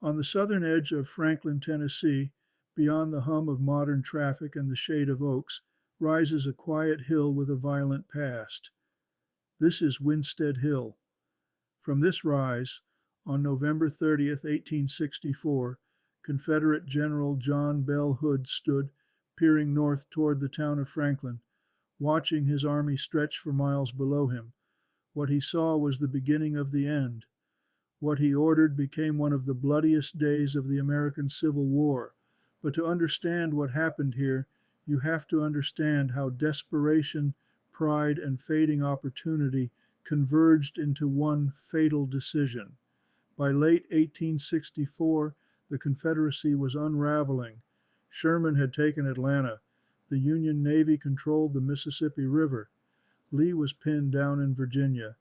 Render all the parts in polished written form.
On the southern edge of Franklin, Tennessee, beyond the hum of modern traffic and the shade of oaks, rises a quiet hill with a violent past. This is Winstead Hill. From this rise, on November 30th, 1864, Confederate General John Bell Hood stood, peering north toward the town of Franklin, watching his army stretch for miles below him. What he saw was the beginning of the end. What he ordered became one of the bloodiest days of the American Civil War. But to understand what happened here, you have to understand how desperation, pride, and fading opportunity converged into one fatal decision. By late 1864, the Confederacy was unraveling. Sherman had taken Atlanta. The Union Navy controlled the Mississippi River. Lee was pinned down in Virginia,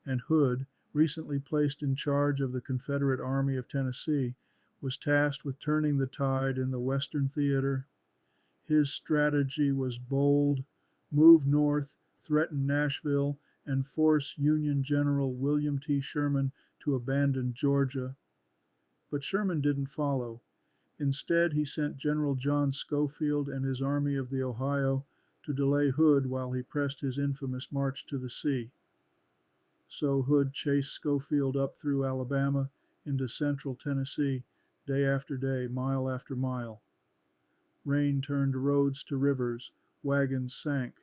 and Hood, recently placed in charge of the Confederate Army of Tennessee, was tasked with turning the tide in the Western theater. His strategy was bold: move north, threaten Nashville, and force Union General William T. Sherman to abandon Georgia. But Sherman didn't follow. Instead, he sent General John Schofield and his Army of the Ohio to delay Hood while he pressed his infamous march to the sea. So Hood chased Schofield up through Alabama into central Tennessee, day after day, mile after mile. Rain turned roads to rivers, wagons sank,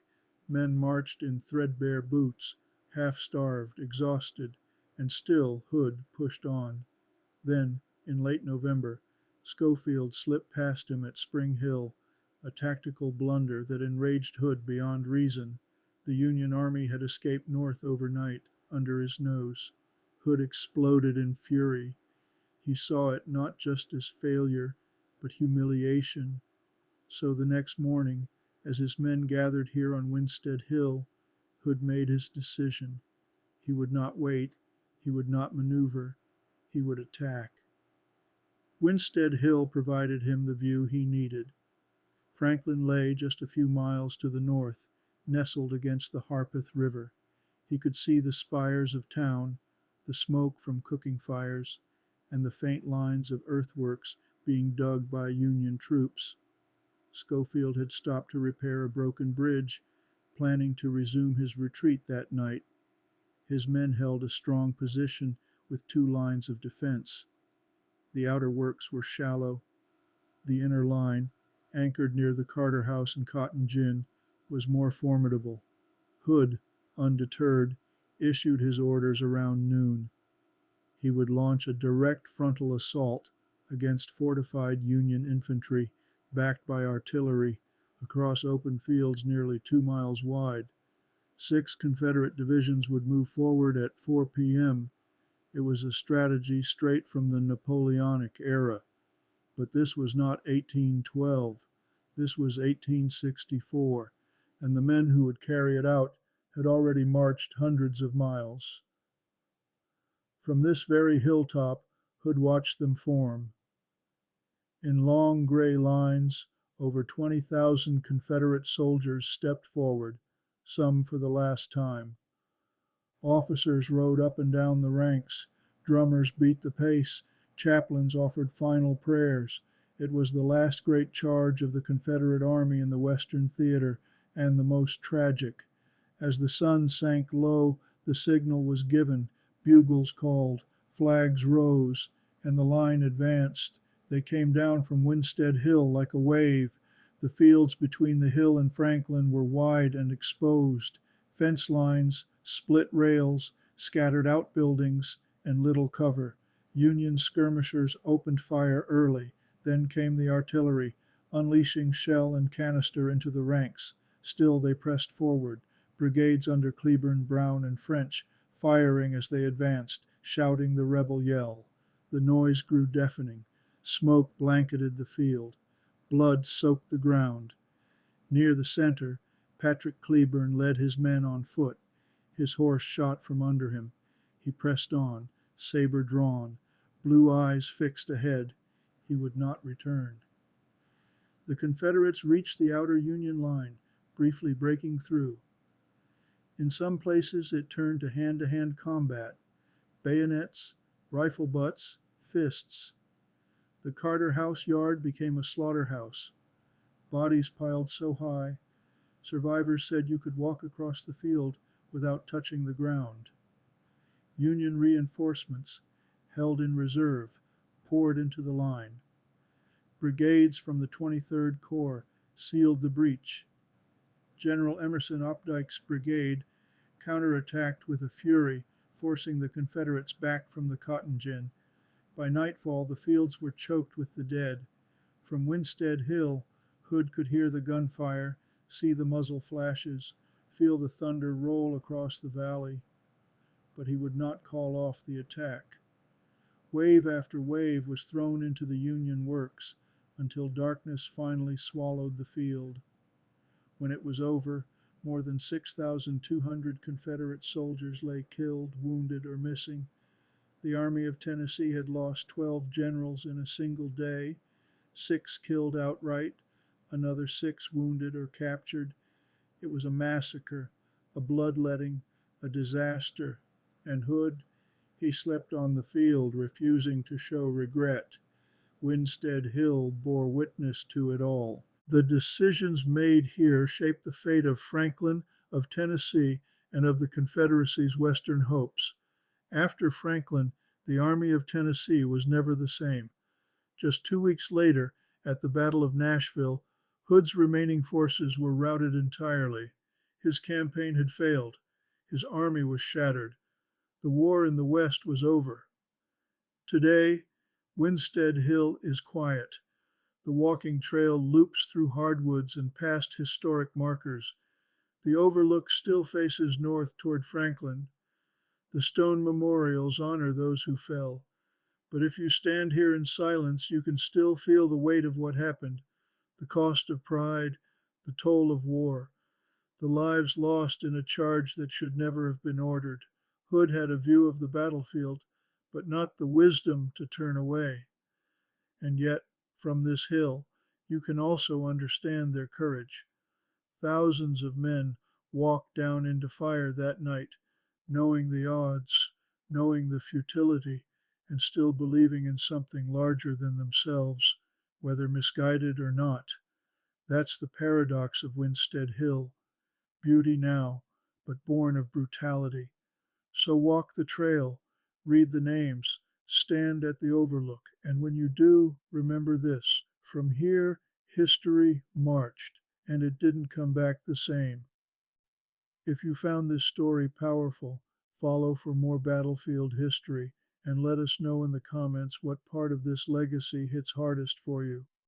men marched in threadbare boots, half-starved, exhausted, and still Hood pushed on. Then, in late November, Schofield slipped past him at Spring Hill, a tactical blunder that enraged Hood beyond reason. The Union Army had escaped north overnight, under his nose. Hood exploded in fury. He saw it not just as failure, but humiliation. So the next morning, as his men gathered here on Winstead Hill, Hood made his decision. He would not wait. He would not maneuver. He would attack. Winstead Hill provided him the view he needed. Franklin lay just a few miles to the north, nestled against the Harpeth River. He could see the spires of town, the smoke from cooking fires, and the faint lines of earthworks being dug by Union troops. Schofield had stopped to repair a broken bridge, planning to resume his retreat that night. His men held a strong position with two lines of defense. The outer works were shallow. The inner line, anchored near the Carter House and Cotton Gin, was more formidable. Hood, undeterred, issued his orders around noon. He would launch a direct frontal assault against fortified Union infantry, backed by artillery, across open fields nearly 2 miles wide. 6 Confederate divisions would move forward at 4 p.m. It was a strategy straight from the Napoleonic era. But this was not 1812. This was 1864, and the men who would carry it out had already marched hundreds of miles. From this very hilltop, Hood watched them form. In long gray lines, over 20,000 Confederate soldiers stepped forward, some for the last time. Officers rode up and down the ranks. Drummers beat the pace. Chaplains offered final prayers. It was the last great charge of the Confederate Army in the Western theater, and the most tragic. As the sun sank low, the signal was given, bugles called, flags rose, and the line advanced. They came down from Winstead Hill like a wave. The fields between the hill and Franklin were wide and exposed. Fence lines, split rails, scattered outbuildings, and little cover. Union skirmishers opened fire early. Then came the artillery, unleashing shell and canister into the ranks. Still they pressed forward, brigades under Cleburne, Brown, and French, firing as they advanced, shouting the rebel yell. The noise grew deafening. Smoke blanketed the field. Blood soaked the ground. Near the center, Patrick Cleburne led his men on foot. His horse shot from under him. He pressed on, saber drawn, blue eyes fixed ahead. He would not return. The Confederates reached the outer Union line, briefly breaking through. In some places it turned to hand combat, bayonets, rifle butts, fists. The Carter House yard became a slaughterhouse. Bodies piled so high, survivors said you could walk across the field without touching the ground. Union reinforcements, held in reserve, poured into the line. Brigades from the 23rd Corps sealed the breach. General Emerson Opdyke's brigade counterattacked with a fury, forcing the Confederates back from the cotton gin. By nightfall, the fields were choked with the dead. From Winstead Hill, Hood could hear the gunfire, see the muzzle flashes, feel the thunder roll across the valley. But he would not call off the attack. Wave after wave was thrown into the Union works until darkness finally swallowed the field. When it was over, more than 6,200 Confederate soldiers lay killed, wounded, or missing. The Army of Tennessee had lost 12 generals in a single day, 6 killed outright, another 6 wounded or captured. It was a massacre, a bloodletting, a disaster. And Hood, he slept on the field, refusing to show regret. Winstead Hill bore witness to it all. The decisions made here shaped the fate of Franklin, of Tennessee, and of the Confederacy's western hopes. After Franklin, the Army of Tennessee was never the same. Just 2 weeks later, at the Battle of Nashville, Hood's remaining forces were routed entirely. His campaign had failed. His army was shattered. The war in the West was over. Today, Winstead Hill is quiet. The walking trail loops through hardwoods and past historic markers. The overlook still faces north toward Franklin. The stone memorials honor those who fell. But if you stand here in silence, you can still feel the weight of what happened, the cost of pride, the toll of war, the lives lost in a charge that should never have been ordered. Hood had a view of the battlefield, but not the wisdom to turn away. And yet, from this hill, you can also understand their courage. Thousands of men walked down into fire that night, knowing the odds, knowing the futility, and still believing in something larger than themselves, whether misguided or not. That's the paradox of Winstead Hill. Beauty now, but born of brutality. So walk the trail, read the names, stand at the overlook, and when you do, remember this: from here, history marched, and it didn't come back the same. If you found this story powerful, follow for more battlefield history, and let us know in the comments what part of this legacy hits hardest for you.